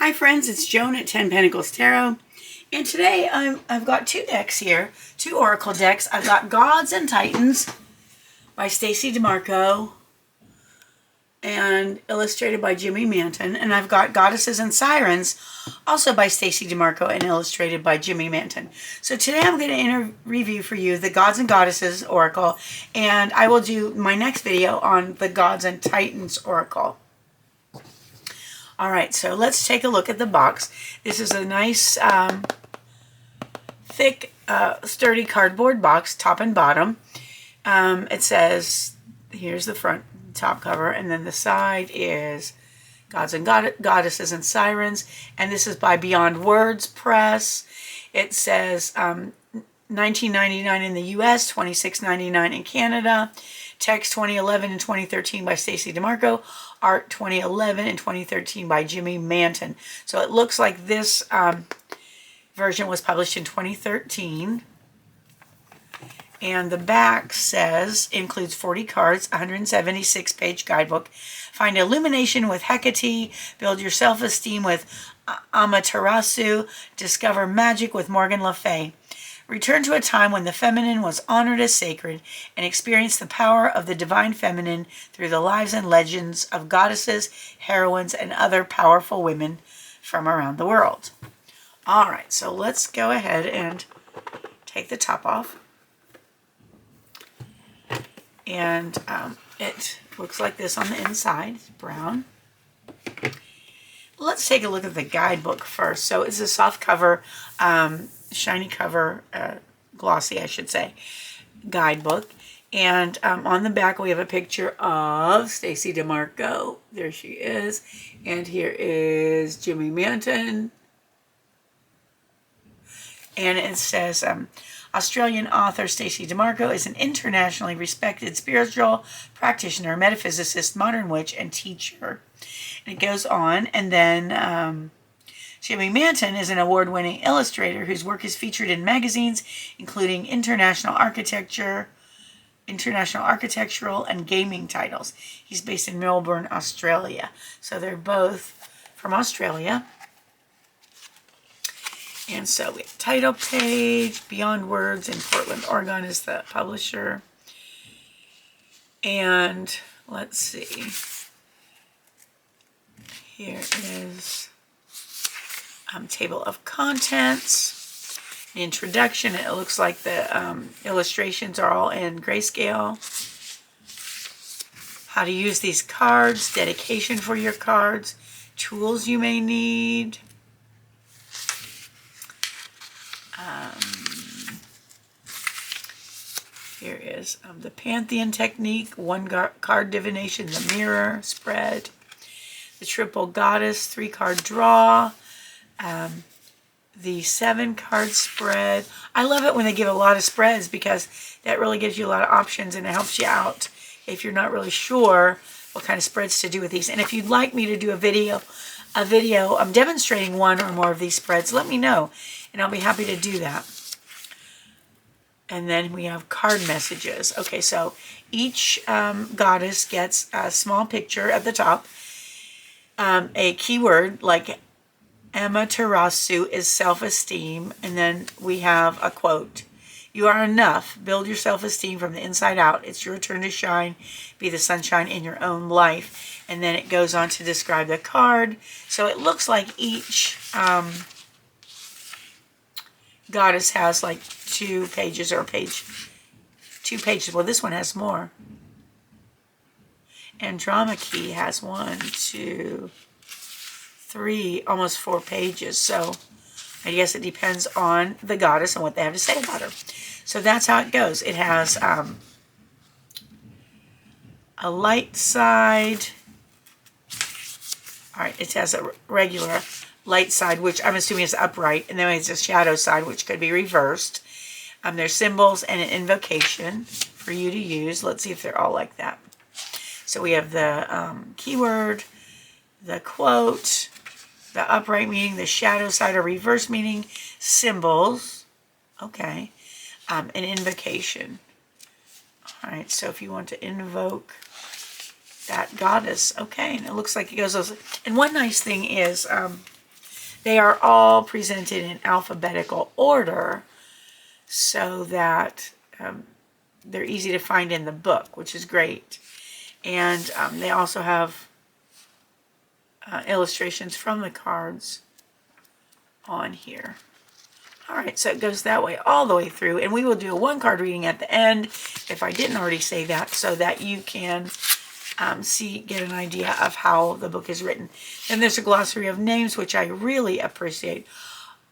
Hi friends, it's Joan at 10 Pentacles Tarot, and today I've got two decks here, two oracle decks. I've got Gods and Titans by Stacey Demarco and illustrated by Jimmy Manton, and I've got Goddesses and Sirens also by Stacey Demarco and illustrated by Jimmy Manton. So today I'm going to review for you the Gods and Goddesses Oracle, and I will do my next video on the Gods and Titans Oracle. Alright, so let's take a look at the box. This is a nice, thick, sturdy cardboard box, top and bottom. It says, here's the front top cover, and then the side is Gods and Goddesses and Sirens, and this is by Beyond Words Press. It says $19.99 in the US, $26.99 in Canada. Text 2011 and 2013 by Stacey Demarco. Art 2011 and 2013 by Jimmy Manton. So it looks like this version was published in 2013. And the back says, includes 40 cards, 176-page guidebook. Find illumination with Hecate. Build your self-esteem with Amaterasu. Discover magic with Morgan Le Fay. Return to a time when the feminine was honored as sacred and experience the power of the divine feminine through the lives and legends of goddesses, heroines, and other powerful women from around the world. All right, so let's go ahead and take the top off. And it looks like this on the inside. It's brown. Let's take a look at the guidebook first. So it's a soft cover, shiny cover, glossy I should say, guidebook. And on the back we have a picture of Stacey Demarco. There she is. And here is Jimmy Manton. And it says, Australian author Stacey Demarco is an internationally respected spiritual practitioner, metaphysicist, modern witch, and teacher. And it goes on, and then Jimmy Manton is an award-winning illustrator whose work is featured in magazines including international architectural and gaming titles. He's based in Melbourne, Australia. So they're both from Australia. And so we have title page, Beyond Words in Portland, Oregon is the publisher. And let's see. Here is table of contents, the introduction. It looks like the illustrations are all in grayscale. How to use these cards, dedication for your cards, tools you may need. Here is the Pantheon technique, one card divination, the mirror spread, the triple goddess 3-card draw, the 7-card spread. I love it when they give a lot of spreads because that really gives you a lot of options and it helps you out if you're not really sure what kind of spreads to do with these. And if you'd like me to do a video demonstrating one or more of these spreads, let me know and I'll be happy to do that. And then we have card messages. Okay, so each goddess gets a small picture at the top, a keyword like Amaterasu is self-esteem, and then we have a quote. You are enough. Build your self-esteem from the inside out. It's your turn to shine. Be the sunshine in your own life. And then it goes on to describe the card. So it looks like each goddess has like 2 pages or 2 pages. Well, this one has more. Andromache has 1, 2, 3, almost 4 pages. So I guess it depends on the goddess and what they have to say about her. So that's how it goes. It has a light side. All right, it has a regular light side, which I'm assuming is upright, and then it's a shadow side, which could be reversed. There's symbols and an invocation for you to use. Let's see if they're all like that. So we have the keyword, the quote, the upright meaning, the shadow side or reverse meaning, symbols, okay, an invocation. All right, so if you want to invoke that goddess, okay, and it looks like it goes, and one nice thing is They are all presented in alphabetical order so that they're easy to find in the book, which is great. And they also have illustrations from the cards on here. All right, so it goes that way all the way through, and we will do a one-card reading at the end, if I didn't already say that, so that you can get an idea of how the book is written. Then there's a glossary of names, which I really appreciate.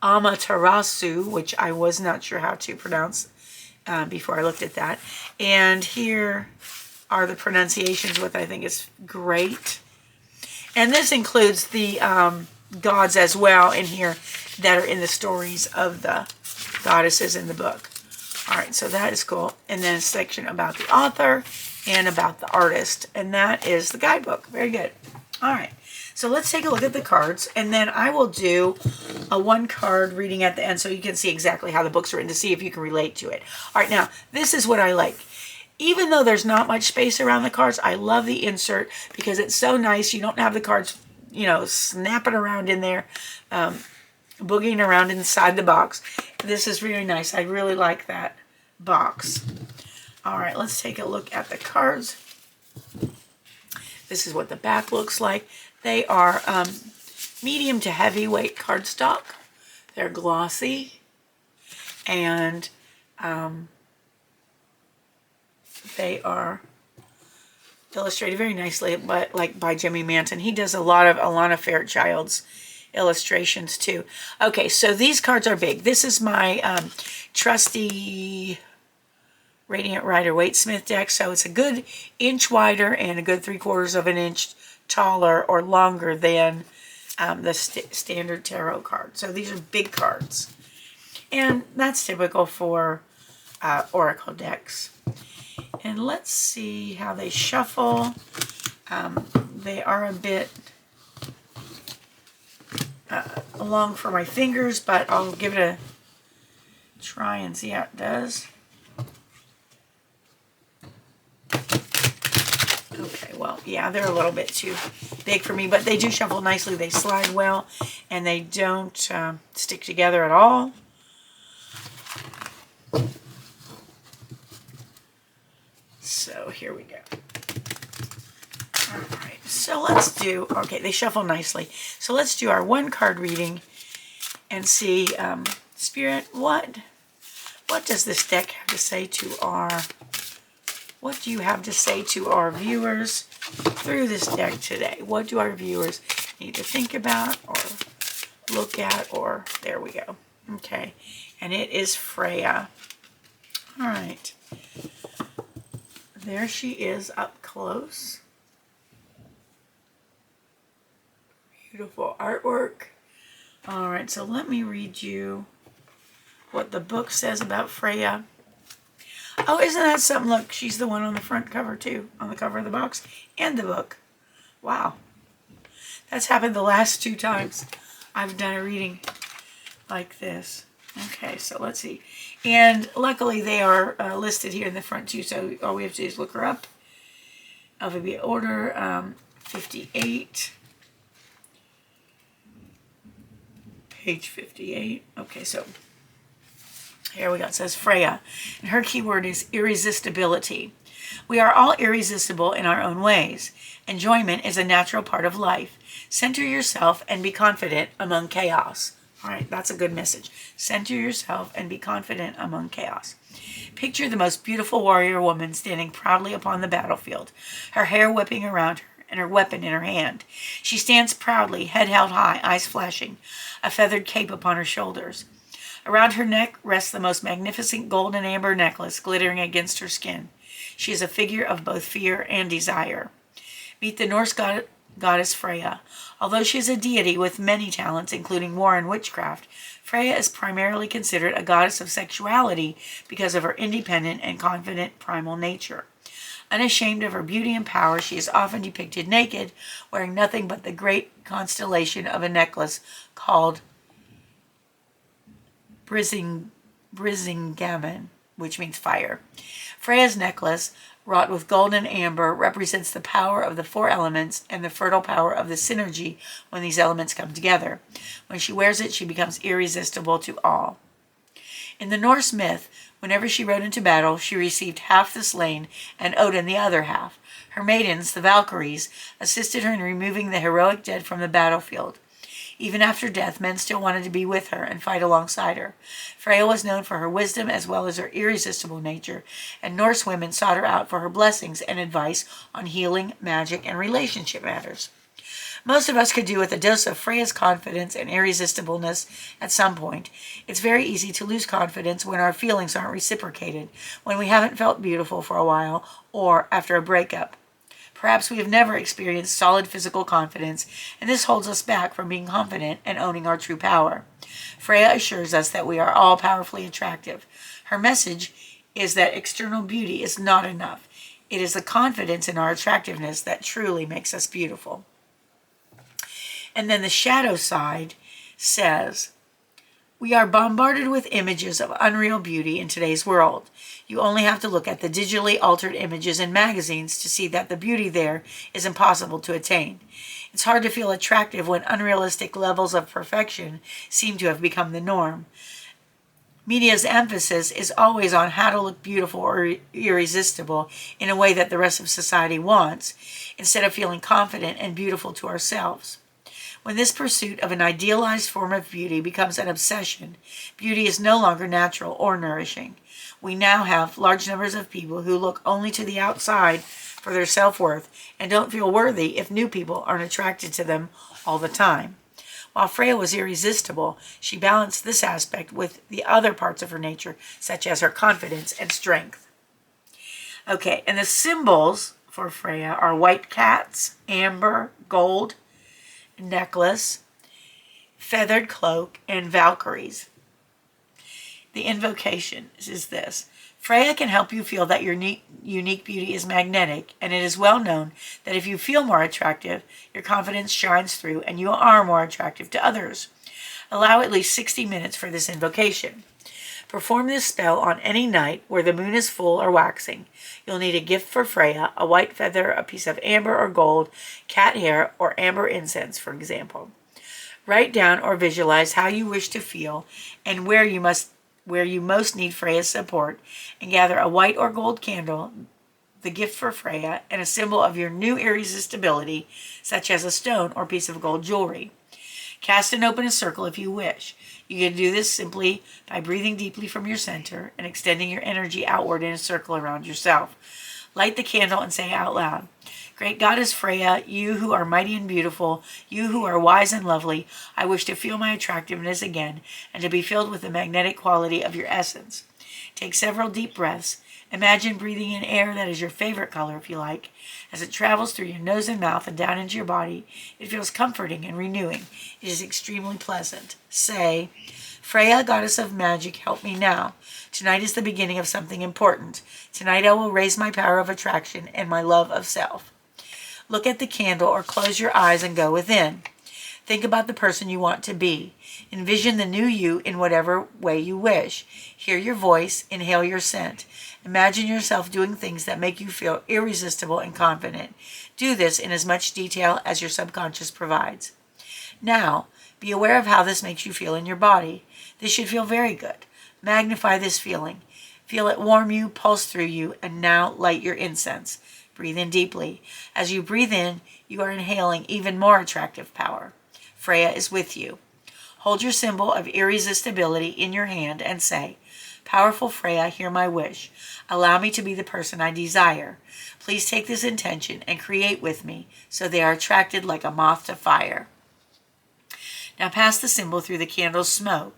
Amaterasu, which I was not sure how to pronounce before I looked at that. And here are the pronunciations, which I think is great. And this includes the gods as well in here that are in the stories of the goddesses in the book. All right, so that is cool. And then a section about the author and about the artist. And that is the guidebook. Very good. All right, so let's take a look at the cards. And then I will do a one-card reading at the end so you can see exactly how the book's written to see if you can relate to it. All right, now, this is what I like. Even though there's not much space around the cards, I love the insert because it's so nice. You don't have the cards, you know, snapping around in there, boogieing around inside the box. This is really nice. I really like that box. All right, let's take a look at the cards. This is what the back looks like. They are medium to heavyweight cardstock. They're glossy, and they are illustrated very nicely, but like by Jimmy Manton. He does a lot of Alana Fairchild's illustrations too. Okay, so these cards are big. This is my trusty Radiant Rider-Waite-Smith deck, so it's a good inch wider and a good 3/4 of an inch taller or longer than the standard tarot card. So these are big cards, and that's typical for oracle decks. And let's see how they shuffle. They are a bit long for my fingers, but I'll give it a try and see how it does. Okay, well, yeah, they're a little bit too big for me, but they do shuffle nicely. They slide well, and they don't stick together at all. So here we go. All right, so let's do, okay, they shuffle nicely. So let's do our one-card reading and see, Spirit, what does this deck have to say to our, what do you have to say to our viewers through this deck today? What do our viewers need to think about or look at, or there we go. Okay, and it is Freya. All right. There she is up close. Beautiful artwork. All right, so let me read you what the book says about Freya. Oh, isn't that something? Look, she's the one on the front cover too, on the cover of the box and the book. Wow. That's happened the last 2 times I've done a reading like this. Okay, so let's see. And luckily they are listed here in the front too, so all we have to do is look her up. Alphabet order 58. Page 58. Okay, so here we go. It says Freya, and her keyword is irresistibility. We are all irresistible in our own ways. Enjoyment is a natural part of life. Center yourself and be confident among chaos. All right, that's a good message. Center yourself and be confident among chaos. Picture the most beautiful warrior woman standing proudly upon the battlefield, her hair whipping around her and her weapon in her hand. She stands proudly, head held high, eyes flashing, a feathered cape upon her shoulders. Around her neck rests the most magnificent gold and amber necklace glittering against her skin. She is a figure of both fear and desire. Meet the Norse goddess Freya. Although she is a deity with many talents, including war and witchcraft, Freya is primarily considered a goddess of sexuality because of her independent and confident primal nature. Unashamed of her beauty and power, she is often depicted naked, wearing nothing but the great constellation of a necklace called Brisingamen, which means fire. Freya's necklace wrought with gold and amber, represents the power of the 4 elements and the fertile power of the synergy when these elements come together. When she wears it, she becomes irresistible to all. In the Norse myth, whenever she rode into battle, she received half the slain and Odin the other half. Her maidens, the Valkyries, assisted her in removing the heroic dead from the battlefield. Even after death, men still wanted to be with her and fight alongside her. Freya was known for her wisdom as well as her irresistible nature, and Norse women sought her out for her blessings and advice on healing, magic, and relationship matters. Most of us could do with a dose of Freya's confidence and irresistibleness at some point. It's very easy to lose confidence when our feelings aren't reciprocated, when we haven't felt beautiful for a while, or after a breakup. Perhaps we have never experienced solid physical confidence, and this holds us back from being confident and owning our true power. Freya assures us that we are all powerfully attractive. Her message is that external beauty is not enough. It is the confidence in our attractiveness that truly makes us beautiful. And then the shadow side says, we are bombarded with images of unreal beauty in today's world. You only have to look at the digitally altered images in magazines to see that the beauty there is impossible to attain. It's hard to feel attractive when unrealistic levels of perfection seem to have become the norm. Media's emphasis is always on how to look beautiful or irresistible in a way that the rest of society wants, instead of feeling confident and beautiful to ourselves. When this pursuit of an idealized form of beauty becomes an obsession, beauty is no longer natural or nourishing. We now have large numbers of people who look only to the outside for their self-worth and don't feel worthy if new people aren't attracted to them all the time. While Freya was irresistible, she balanced this aspect with the other parts of her nature, such as her confidence and strength. Okay, and the symbols for Freya are white cats, amber, gold, necklace, feathered cloak, and Valkyries. The invocation is this. Freya can help you feel that your unique beauty is magnetic, and it is well known that if you feel more attractive, your confidence shines through and you are more attractive to others. Allow at least 60 minutes for this invocation. Perform this spell on any night where the moon is full or waxing. You'll need a gift for Freya, a white feather, a piece of amber or gold, cat hair, or amber incense, for example. Write down or visualize how you wish to feel and where you most need Freya's support, and gather a white or gold candle, the gift for Freya, and a symbol of your new irresistibility, such as a stone or piece of gold jewelry. Cast and open a circle if you wish. You can do this simply by breathing deeply from your center and extending your energy outward in a circle around yourself. Light the candle and say out loud, Great Goddess Freya, you who are mighty and beautiful, you who are wise and lovely, I wish to feel my attractiveness again and to be filled with the magnetic quality of your essence. Take several deep breaths. Imagine breathing in air that is your favorite color, if you like. As it travels through your nose and mouth and down into your body, it feels comforting and renewing. It is extremely pleasant. Say, Freya, goddess of magic, help me now. Tonight is the beginning of something important. Tonight I will raise my power of attraction and my love of self. Look at the candle or close your eyes and go within. Think about the person you want to be. Envision the new you in whatever way you wish. Hear your voice, inhale your scent. Imagine yourself doing things that make you feel irresistible and confident. Do this in as much detail as your subconscious provides. Now, be aware of how this makes you feel in your body. This should feel very good. Magnify this feeling. Feel it warm you, pulse through you, and now light your incense. Breathe in deeply. As you breathe in, you are inhaling even more attractive power. Freya is with you. Hold your symbol of irresistibility in your hand and say, Powerful Freya, hear my wish. Allow me to be the person I desire. Please take this intention and create with me so they are attracted like a moth to fire. Now pass the symbol through the candle's smoke.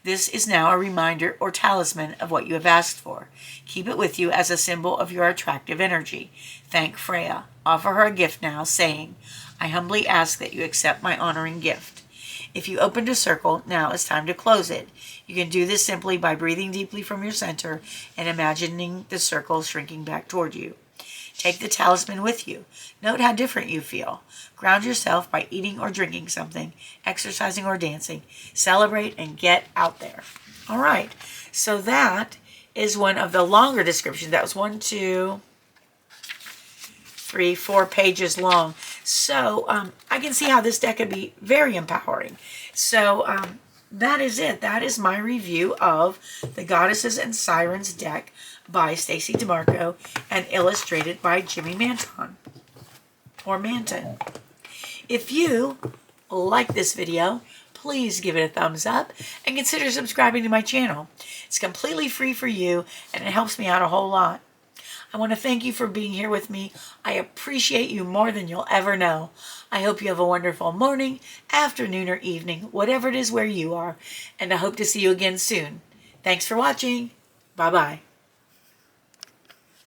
This is now a reminder or talisman of what you have asked for. Keep it with you as a symbol of your attractive energy. Thank Freya. Offer her a gift now, saying, I humbly ask that you accept my honoring gift. If you opened a circle, now it's time to close it. You can do this simply by breathing deeply from your center and imagining the circle shrinking back toward you. Take the talisman with you. Note how different you feel. Ground yourself by eating or drinking something, exercising or dancing. Celebrate and get out there. All right, so that is one of the longer descriptions. That was 1, 2, 3, 4 pages long. So I can see how this deck could be very empowering. So that is it. That is my review of the Goddesses and Sirens deck by Stacey Demarco and illustrated by Jimmy Manton. Or Manton. If you like this video, please give it a thumbs up and consider subscribing to my channel. It's completely free for you and it helps me out a whole lot. I want to thank you for being here with me. I appreciate you more than you'll ever know. I hope you have a wonderful morning, afternoon, or evening, whatever it is where you are, and I hope to see you again soon. Thanks for watching. Bye-bye.